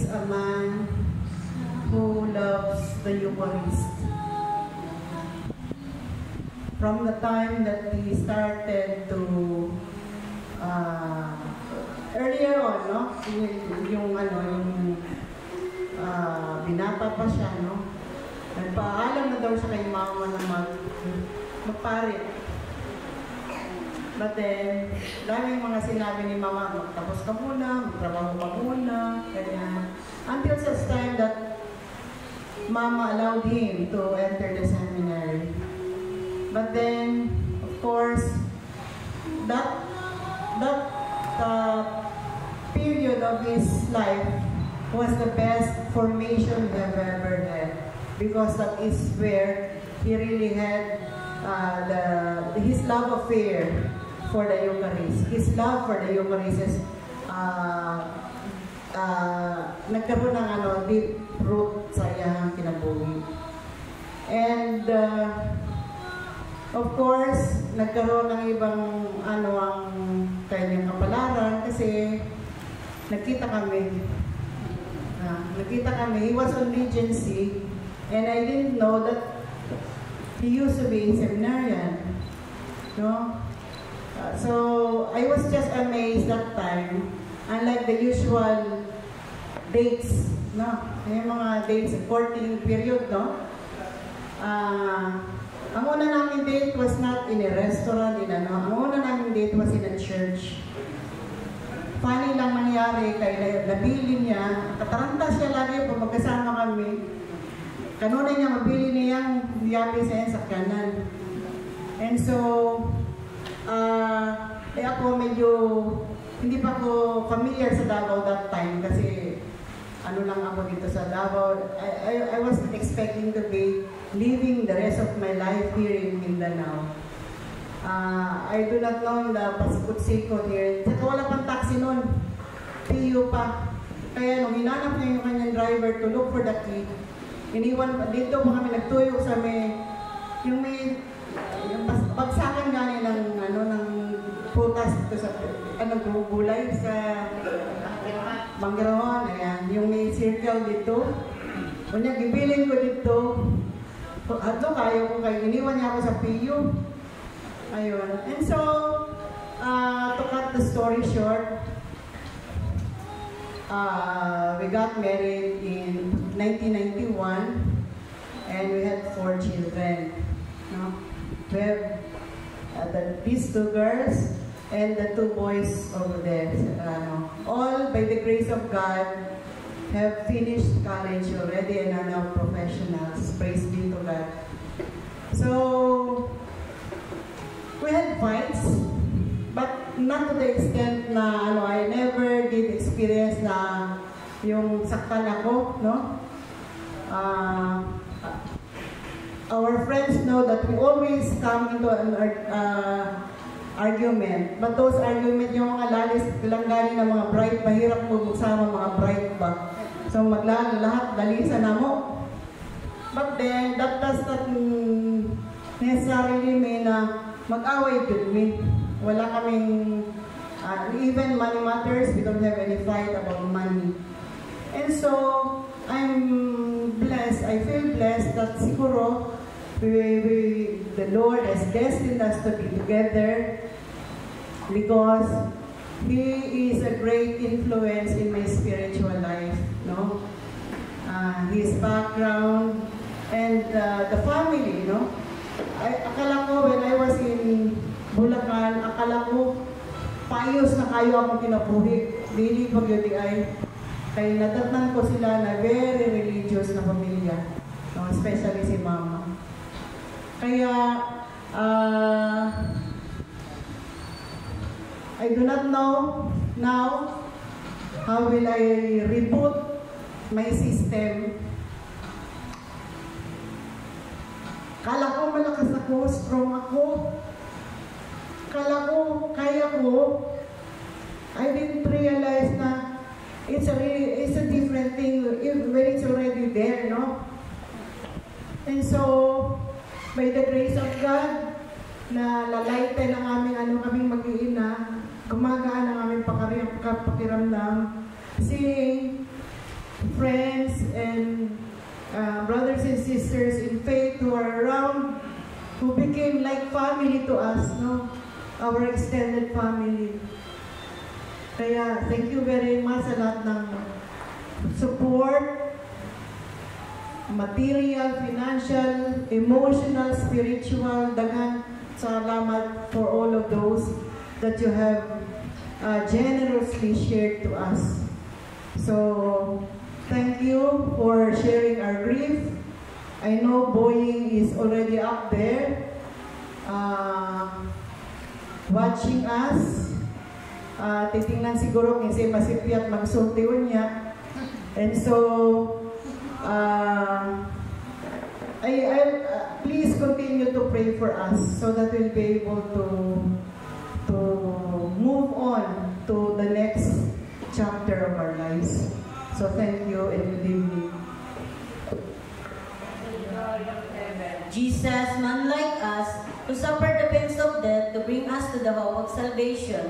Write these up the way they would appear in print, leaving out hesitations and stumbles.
a man who loves the Eucharist. From the time that he started to earlier on, no? Yung binata pa siya, no? Nagpaalam na daw siya kay mama na magpare. But then, daming mga sinabi ni mama, magtapos ka muna, magtrabaho ka muna, ganyan. Until such time that mama allowed him to enter the seminary. But then, of course, that period of his life was the best formation we have ever had, because that is where he really had his love affair for the Eucharist. His love for the Eucharist is nagkaroon ng deep root sa iyang kinabuhi. And of course, nagkaroon ng ibang ang kanyang kapalaran kasi nakita kami. He was on Regency, and I didn't know that he used to be in seminarian. No? So I was just amazed that time, unlike the usual dates, no? Yung mga dates, 14 period, no? Ang una namin date was not in a restaurant, Ang una namin date was in a church. Funny lang nangyari, kaya nabili niya, kataranta siya lagi pag magkasama kami. Kanuna niya, mabili niyang diyapi sa kanan. And so, ako medyo, hindi pa ako familiar sa Davao that time kasi lang ako dito sa Davao. I wasn't expecting to be living the rest of my life here in Mindanao. I do not know the pasikot-sikot here. Saka wala pang taxi noon. PU pa. Kaya nung hinanap niya yung kanyang driver to look for the key, iniwan pa dito pa kami nagtuyo sa yung bagsakan gani ng prutas dito sa gulay sa Banggirahon, ayan, yung may circle dito. Kunya gibilin ko dito. Adto kayo ko kay iniwan niya ako sa PU. Ayun. And so, to cut the story short, we got married in 1991 and we had 4 children. No? We have these 2 girls and the 2 boys over there. All by the grace of God have finished college already and are now professionals. Praise be to God. So, we had fights, but not to the extent na I never did experience na yung saktan ako, no? Our friends know that we always come into an argument. But those argument, yung mga langgaling ng mga bright, mahirap mo magsama mga bright ba. So lahat dalisan na mo. But then, that does not necessarily mean na mag-away with me. Wala kaming, even money matters, we don't have any fight about money. And so, I'm blessed, I feel blessed that siguro, the Lord has destined us to be together because He is a great influence in my spiritual life, no? His background and the family, no? Akala ko when I was in Bulacan, akala ko paayos na kayo akong kinabuhi. Dili pag yun ay kaya natatnan ko sila na very religious na pamilya, no? Especially si Mama. Kaya, I do not know now how will I reboot my system. Kala ko malakas ako, strong ako. Kala ko, kaya ko. I didn't realize na it's a different thing when it's already there, no? And so, by the grace of God, na lalighten ang aming kaming mag-iina, gumagaan ang aming pakiramdam, seeing friends and brothers and sisters in faith who are around, who became like family to us, no? Our extended family. Kaya, thank you very much sa lahat ng support, material, financial, emotional, spiritual. Daghan salamat for all of those that you have generously shared to us. So, thank you for sharing our grief. I know Boying is already up there watching us. Titingnan siguro kasi masipiyat magsultiwan niya. And so, please continue to pray for us so that we'll be able to move on to the next chapter of our lives. So thank you and good evening. Jesus, man like us, who suffered the pains of death to bring us to the hope of salvation.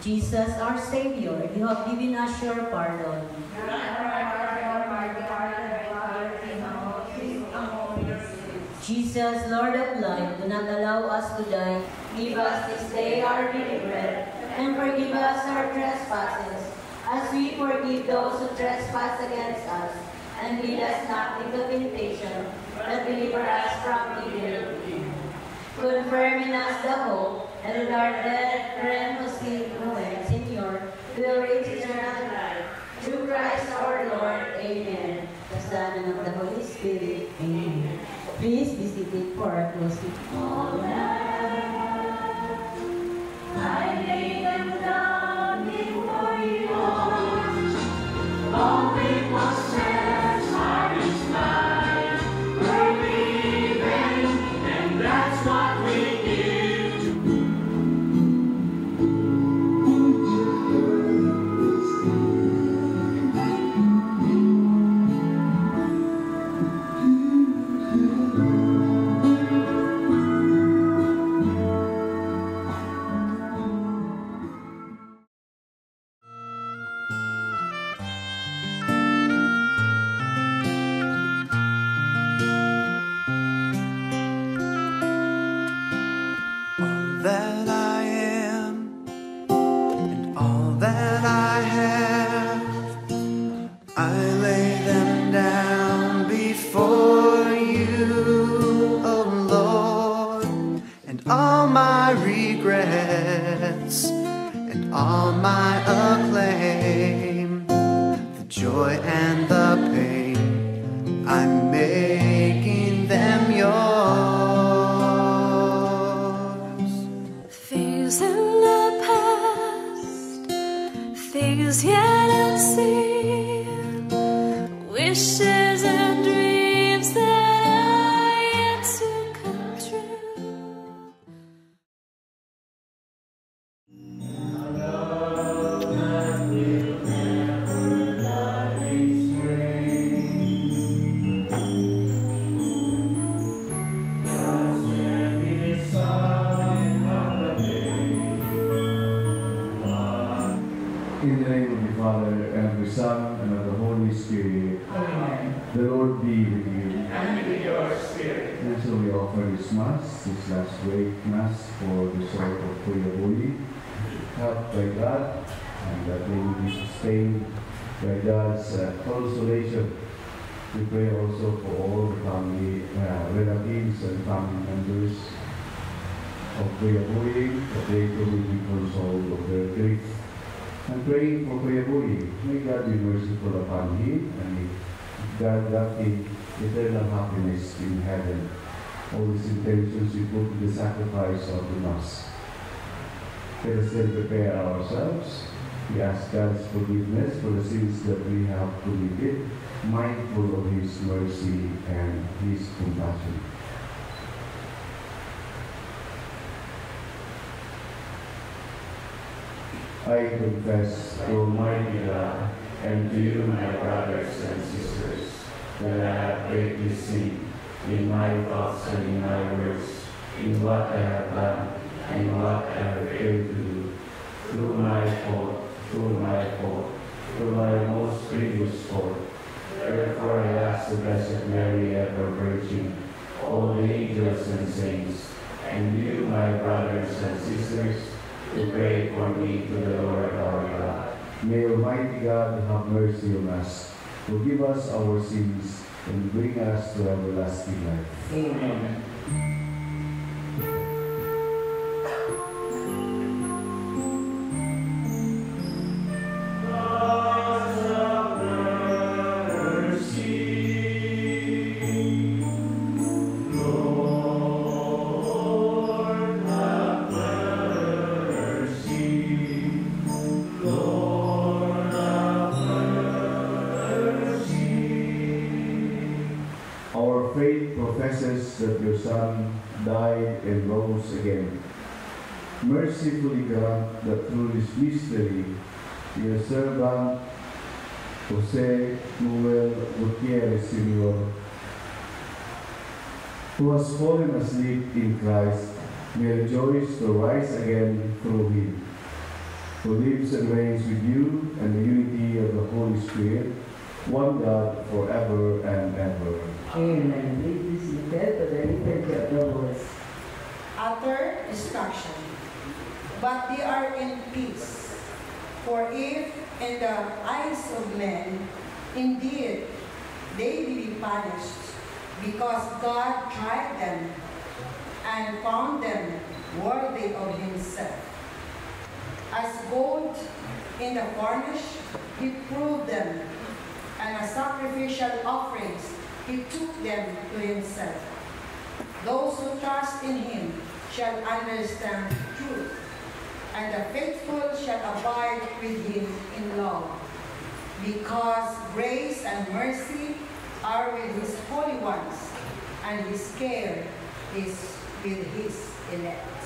Jesus, our Savior, you have given us your pardon. Jesus, Lord of life, do not allow us to die. Give us this day our daily bread, and forgive us our trespasses, as we forgive those who trespass against us. And lead us not into temptation, but deliver us from evil. Confirm in us the hope, and with our dead friend who reigns in your will reach eternal life. Through Christ our Lord. Amen. The Son and of the Holy Spirit. Amen. Please be seated for our closing. I lay them down before you. All we possess are His life. We're leaving, and that's what we give to that I am and all that I have, I lay them down before you, oh Lord, and all my regrets and all my acclaim, the joy and the pain, I'm making them yours. Things in the past, things yet unseen, wishes and dreams that are yet to come true. In the name of the Father, and of the Son, and of the Holy Spirit. Amen. The Lord be with you. And with your spirit. And so we offer this Mass, this last great Mass for the soul of Kuya Boy, helped by God, and that they will be sustained by God's consolation. We pray also for all the family, relatives and family members of Kuya Boy, that they too will be consoled of their grief. And praying for Kuya Boy, may God be merciful upon him, and may God grant him eternal happiness in heaven. All these intentions we put to the sacrifice of the Mass. Let us then prepare ourselves. We ask God's forgiveness for the sins that we have committed, mindful of His mercy and His compassion. I confess to Almighty God and to you, my brothers and sisters, that I have greatly sinned in my thoughts and in my words, in what I have done and what I have failed to do. through my fault, through my most grievous fault. Therefore I ask the Blessed Mary, ever Virgin, all the angels and saints, and you, my brothers and sisters, to pray for me to the Lord our God. May Almighty God have mercy on us, forgive us our sins, and bring us to everlasting life. Amen. Our faith professes that your Son died and rose again. Mercifully grant that through this mystery, your servant Jose Manuel Gutierrez Sr., who has fallen asleep in Christ, may rejoice to rise again through him, who lives and reigns with you and the unity of the Holy Spirit, one God, forever and ever. Amen. Please be seated for the liturgy of the words. Utter destruction, but they are in peace. For if in the eyes of men, indeed, they will be punished, because God tried them and found them worthy of himself. As gold in the furnace, he proved them, and as sacrificial offerings, he took them to himself. Those who trust in him shall understand truth, and the faithful shall abide with him in love, because grace and mercy are with his holy ones, and his care is with his elect.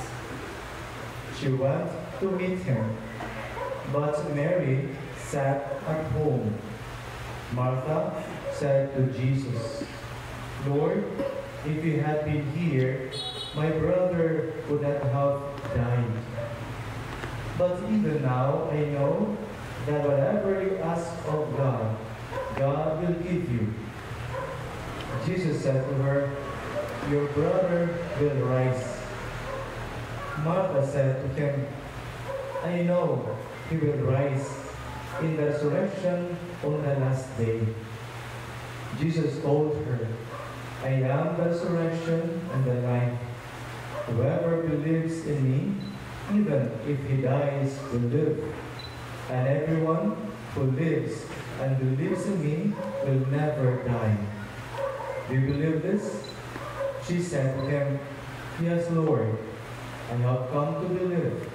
She went to meet him, but Mary sat at home. Martha said to Jesus, Lord, if you had been here, my brother would not have died. But even now I know that whatever you ask of God, God will give you. Jesus said to her, your brother will rise. Martha said to him, I know he will rise in the resurrection on the last day. Jesus told her, I am the resurrection and the life. Whoever believes in me, even if he dies, will live. And everyone who lives and believes in me will never die. Do you believe this? She said to him, Yes, Lord, I have come to believe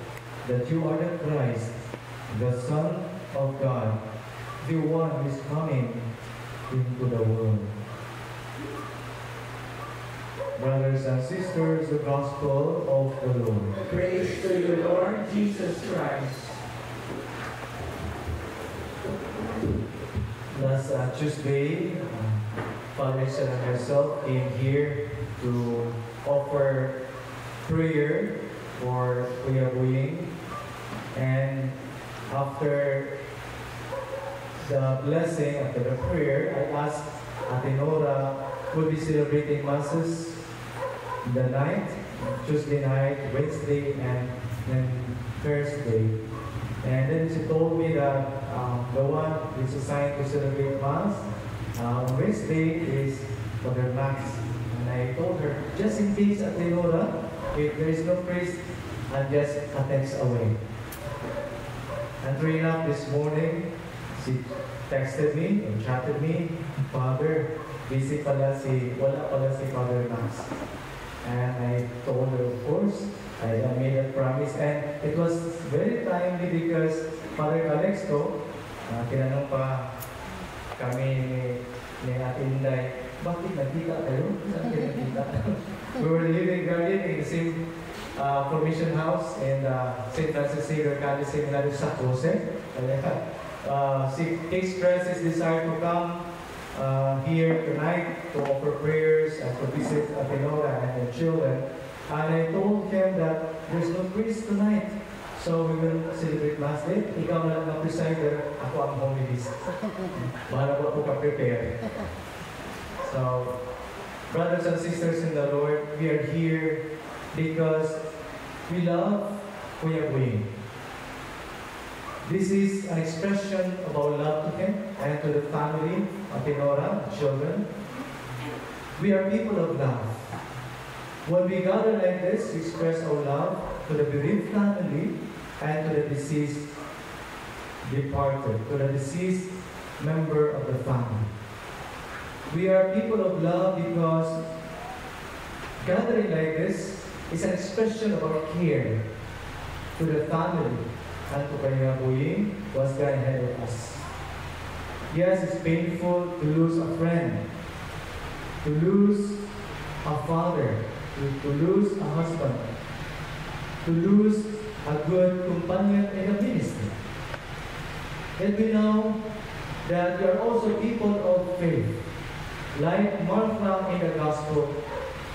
that you are the Christ, the Son of God, the one who is coming into the world. Brothers and sisters, the Gospel of the Lord. Praise to you, Lord Jesus Christ. Last Tuesday, Father Richard and myself came here to offer prayer for Kuya Buying. And after the blessing, after the prayer, I asked Ate Nora, would be celebrating Masses the night, Tuesday night, Wednesday, and then Thursday. And then she told me that the one is assigned to celebrate Mass on Wednesday is Father Max. And I told her, just in case, Ate Nora, if there is no priest, I'm just a text away. And true enough, this morning, she texted me and chatted me, Father, busy pala wala pala si Father Max. And I told her, of course, I made a promise. And it was very timely because Father Calixto, tinanong pa kami ni Ate Inday, bakit nagkita kayo? Saan kayo nagkita? We were living in the same formation house in St. Francis Xavier Catholic Seminary San Jose. King Francis decided to come here tonight to offer prayers and to visit Ate Nora and the children. And I told him that there's no priest tonight. So we will celebrate Mass Day. Ikaw na lang ang presider, ako ang homilist. Para po ako ka-prepare. So, brothers and sisters in the Lord, we are here because we love Kuya Buing. This is an expression of our love to him and to the family, Atenora, children. We are people of love. When we gather like this, we express our love to the bereaved family and to the deceased departed, to the deceased member of the family. We are people of love because gathering like this is an expression of our care to the family and to Kuya Buing who has gone ahead of us. Yes, it's painful to lose a friend, to lose a father, to lose a husband, to lose a good companion in the ministry. Yet we know that we are also people of faith. Like Martha in the Gospel,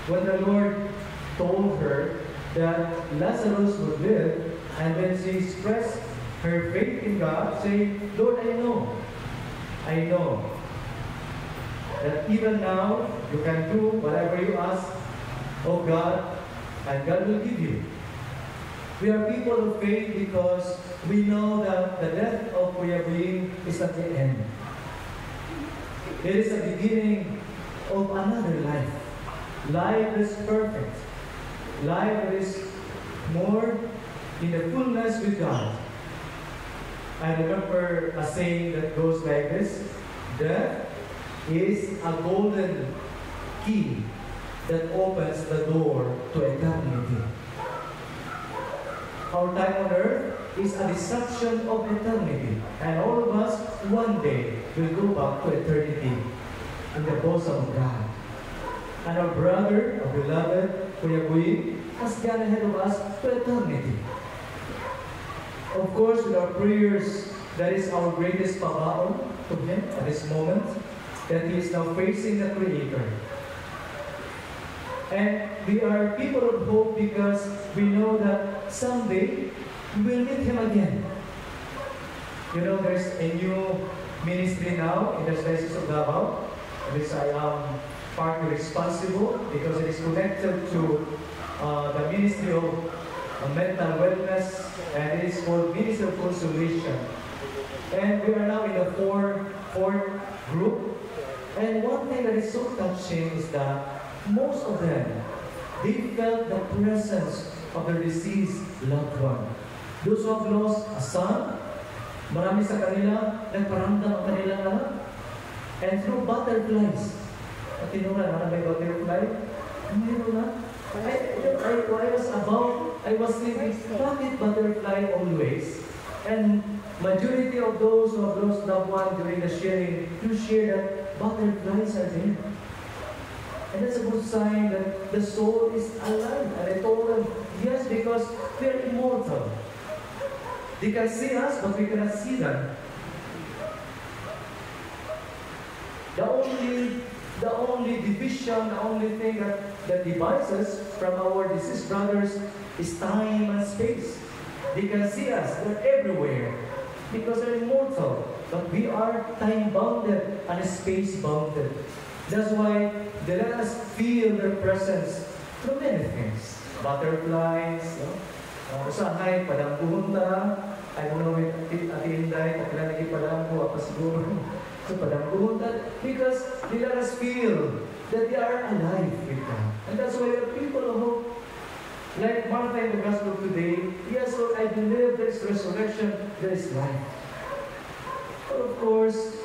when the Lord told her that Lazarus would live, and then she expressed her faith in God, saying, Lord, I know that even now you can do whatever you ask of God, and God will give you. We are people of faith because we know that the death of Kuya Buing is not the end. It is the beginning of another life. Life is perfect. Life is more in the fullness with God. I remember a saying that goes like this: death is a golden key that opens the door to eternity. Our time on earth is a deception of eternity, and all of us one day will go back to eternity in the bosom of God. And our brother, our beloved Kuya Buing, has gone ahead of us to eternity. Of course, with our prayers, that is our greatest pabaon to him at this moment, that he is now facing the Creator. And we are people of hope because we know that someday we will meet him again. You know, there's a new ministry now in the Diocese of Davao, which I am partly responsible because it is connected to the Ministry of Mental Wellness, and it is called Ministry of Consolation. And we are now in the fourth group. And one thing that is so touching is that most of them, they felt the presence of their deceased loved one. Those who have lost a son, marami sa kanila nagparamdam ang kanilang anak. And through butterflies, at tinura na may butterfly, mayroon na. I was thinking, bakit butterfly always? And majority of those who have lost loved one during the sharing, you share that butterflies are there. And that's a good sign that the soul is alive. And I told them, yes, because we are immortal. They can see us, but we cannot see them. The only division, the only thing that divides us from our deceased brothers is time and space. They can see us, they're everywhere, because they're immortal. But we are time-bounded and space-bounded. That's why they let us feel their presence through many things. Butterflies, usahay, padang pumunta. I don't know if Ate Inday, kakilanagi padang po, apa siguro. So padang pumunta, because they let us feel that they are alive with God. And that's why the people of hope, like Martha in the Gospel today, yes, Lord, I believe there is resurrection, there is life. But of course,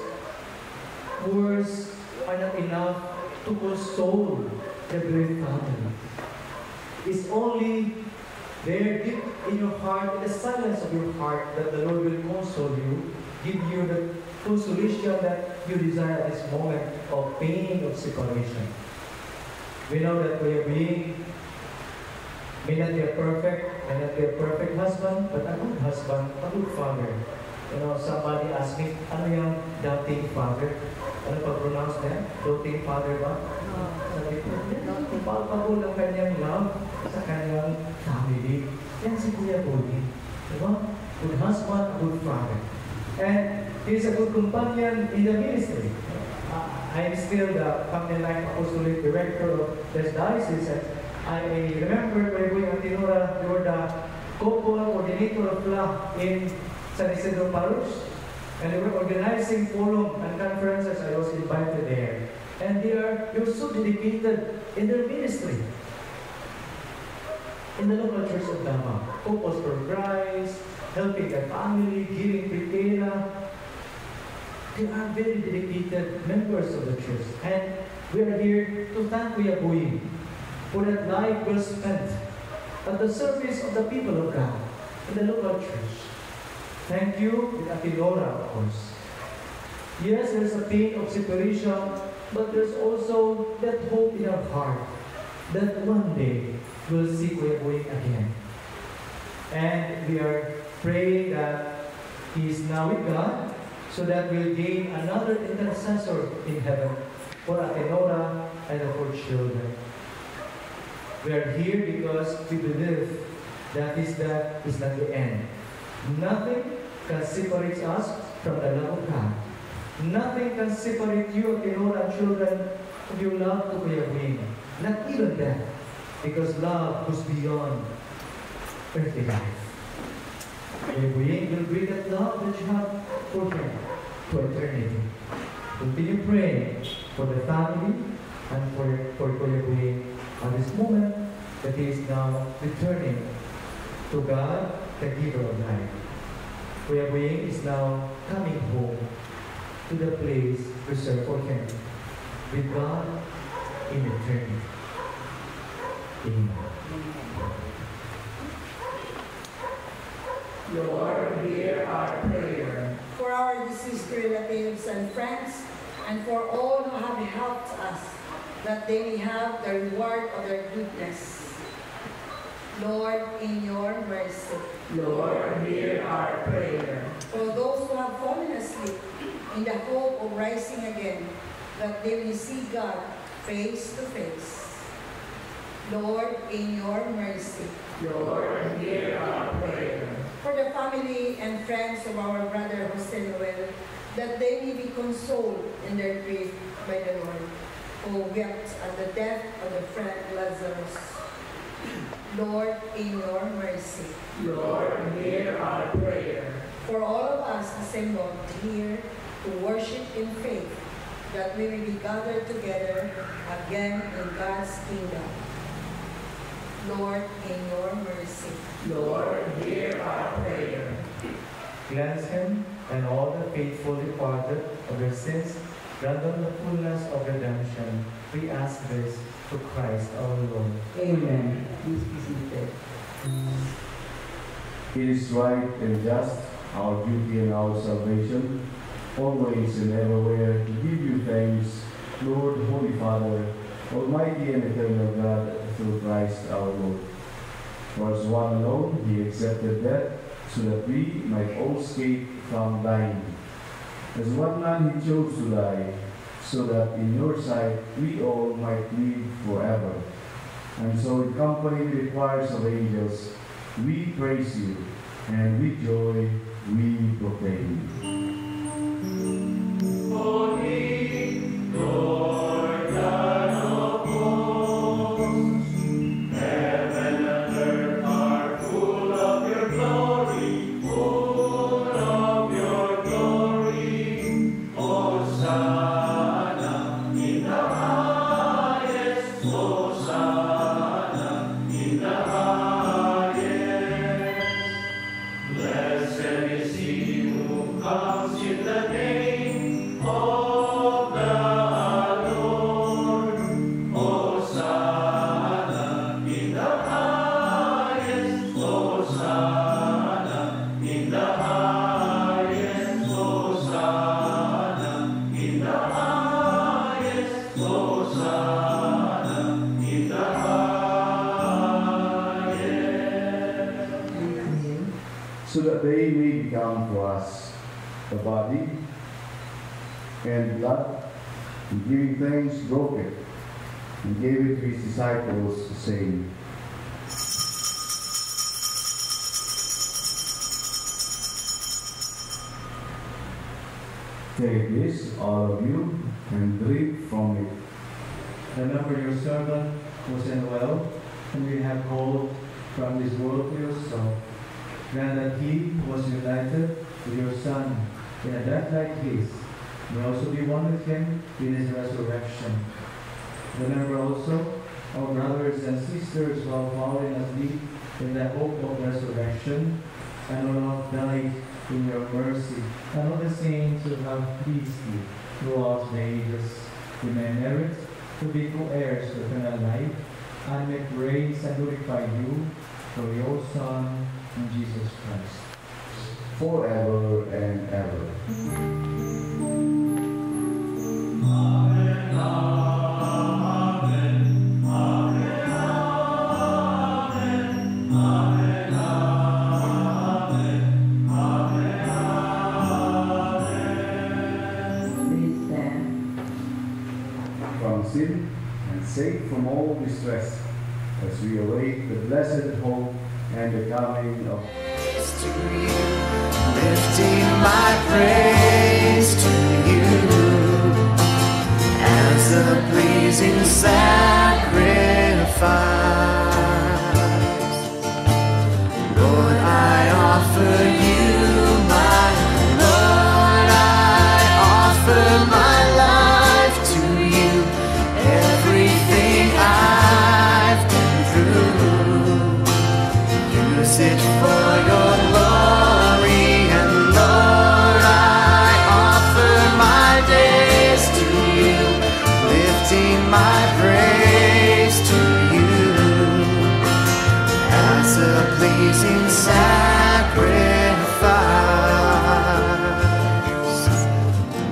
words are not enough to console the bereaved family. It's only there deep in your heart, in the silence of your heart, that the Lord will console you, give you the consolation that you desire at this moment of pain, of separation. We know that Kuya Buing may not be a perfect husband, but a good husband, a good father. You know, somebody asked me, ano yung doubting father? Ano pag-pronounce niya? Doubting father ba? Sabi ko, palpagul ang kanyang love sa kanyang family. Yan si Kuya Buing. One good husband, a good father. And he's a good companion in the ministry. I am still the Family Life Apostolic Director of this diocese. And I remember when Antinora, you were the couple coordinator of LA in San Isidro Parish. And they were organizing forum and conferences. I was invited there. And you're so dedicated in their ministry. In the local church of Davao, Couples for Christ, helping their family, giving pretela. They are very dedicated members of the church. And we are here to thank Kuya Boying for that life well spent at the service of the people of God in the local church. Thank you, with Atinora, of course. Yes, there's a pain of separation, but there's also that hope in our heart that one day we'll see Kuya Boying again. And we are praying that he is now with God, so that we'll gain another intercessor in heaven for Atenora and for children. We are here because we believe that is not the end. Nothing can separate us from the love of God. Nothing can separate you, Atenora and children, from your love to Kuya Boying. Not even death, because love goes beyond earthly life. Kuya Boying will bring that love that you have for him to eternity. Continue praying for the family and for Kuya Boying at this moment that he is now returning to God, the giver of life. Kuya Boying is now coming home to the place reserved for him with God in eternity. Amen. Lord, hear our prayer. For our deceased relatives and friends, and for all who have helped us, that they may have the reward of their goodness. Lord, in your mercy. Lord, hear our prayer. For those who have fallen asleep in the hope of rising again, that they may see God face to face. Lord, in your mercy. Lord, hear our prayer. For the family and friends of our brother Jose Noel, that they may be consoled in their grief by the Lord, who wept at the death of the friend Lazarus. Lord, in your mercy. Lord, hear our prayer. For all of us assembled here to worship in faith, that we may be gathered together again in God's kingdom. Lord, in your mercy. Lord, hear our prayer. Cleanse him and all the faithful departed of their sins, grant them the fullness of redemption. We ask this through Christ our Lord. Amen. Please be seated. It is right and just, our duty and our salvation, always and everywhere, to give you thanks, Lord, Holy Father, Almighty and eternal God, through Christ our Lord. For as one alone, he accepted death, so that we might all escape from dying. As one man he chose to die, so that in your sight we all might live forever. And so in company with the choirs of angels, we praise you, and with joy we proclaim. Holy, Lord God of hosts, heaven and earth are full of your glory, full of your glory. Hosanna in the highest, Hosanna in the highest. Blessed is he who comes in the name of the Lord. Hosanna in the highest, Hosanna in the highest, Hosanna in the highest, Hosanna in the highest. So that they may become for us the body and blood, and giving thanks broke it, and gave it to his disciples, saying, Take this, all of you, and drink from it. Remember your servant was unwell, whom we have called from this world to yourself. Grant that he who was united with your Son in a death like his may also be one with him in his resurrection. Remember also our brothers and sisters who have fallen asleep in the hope of resurrection, and who have died in your mercy, and all the saints who have pleased you throughout the ages. We may merit to be co-heirs to eternal life, and may praise and glorify you through your Son, Jesus Christ. Forever and ever. Please stand. From sin and safe from all distress, as we await the blessed hope and the coming of To you, lifting my praise to you as a pleasing sacrifice. Lord, I offer you my Lord, I offer my life to you. Everything I've been through, use it for your glory, and Lord, I offer my days to you, lifting my praise to you as a pleasing sacrifice.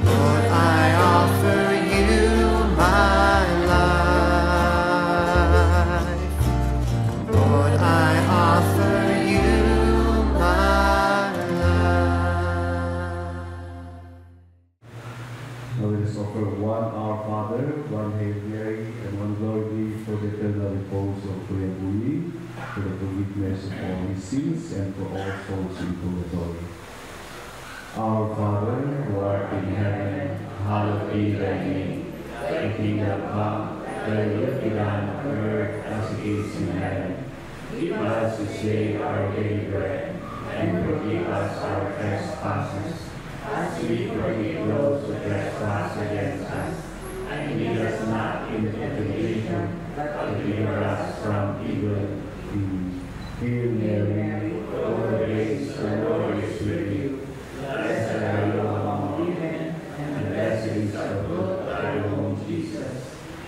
Lord, I offer you my life. Lord, I offer you my life. Now let us offer one Our Father, one Hail Mary, and one Glory for the eternal repose of Kuya Bui, for the forgiveness of all his sins, and for all souls in purgatory. Our Father, who art in heaven, hallowed be thy name. Thy kingdom come, thy will be done on earth as it is in heaven. Give us this day our daily bread, and forgive us our trespasses, as we forgive those who trespass against us. And lead us not into temptation, but deliver us from evil. Hail Mary, full of grace, the Lord is with you. Blessed are you among women, and blessed is the fruit of thy womb, Jesus.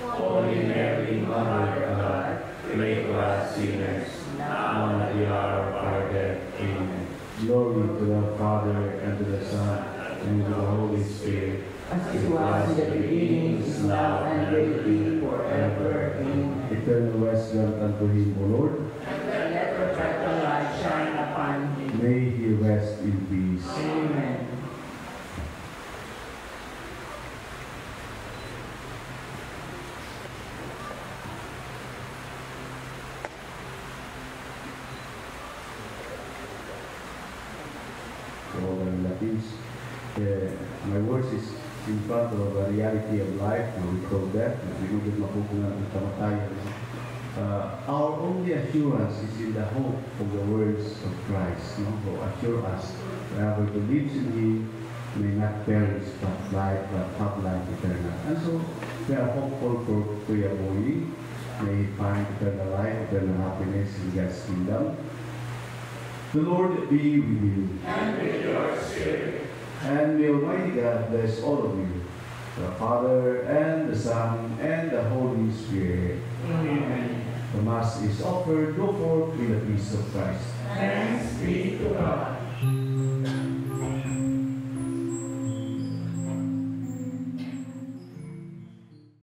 Holy Mary, Mother of God, pray for us sinners, now and at the hour of our death. Amen. Glory to the Father, and to the Son, and to the Holy Spirit, As it was in the beginning, is now, and will be forever. Amen. Eternal rest grant unto him, O Lord. And let perpetual light shine upon him. May he rest in peace. Amen. To all the relatives, my words is in front of the reality of life, we call death, binugod mapupungan ng kamatayan. Our only assurance is in the hope of the words of Christ, no? Who assure us, whoever believes in Him may not perish but have life eternal. And so, we are hopeful for Kuya Bui. May he find eternal life, eternal happiness in God's kingdom. The Lord be with you. And with your spirit. And may Almighty God bless all of you, the Father, and the Son, and the Holy Spirit. Amen. The Mass is offered. Go forth with the peace of Christ. Thanks be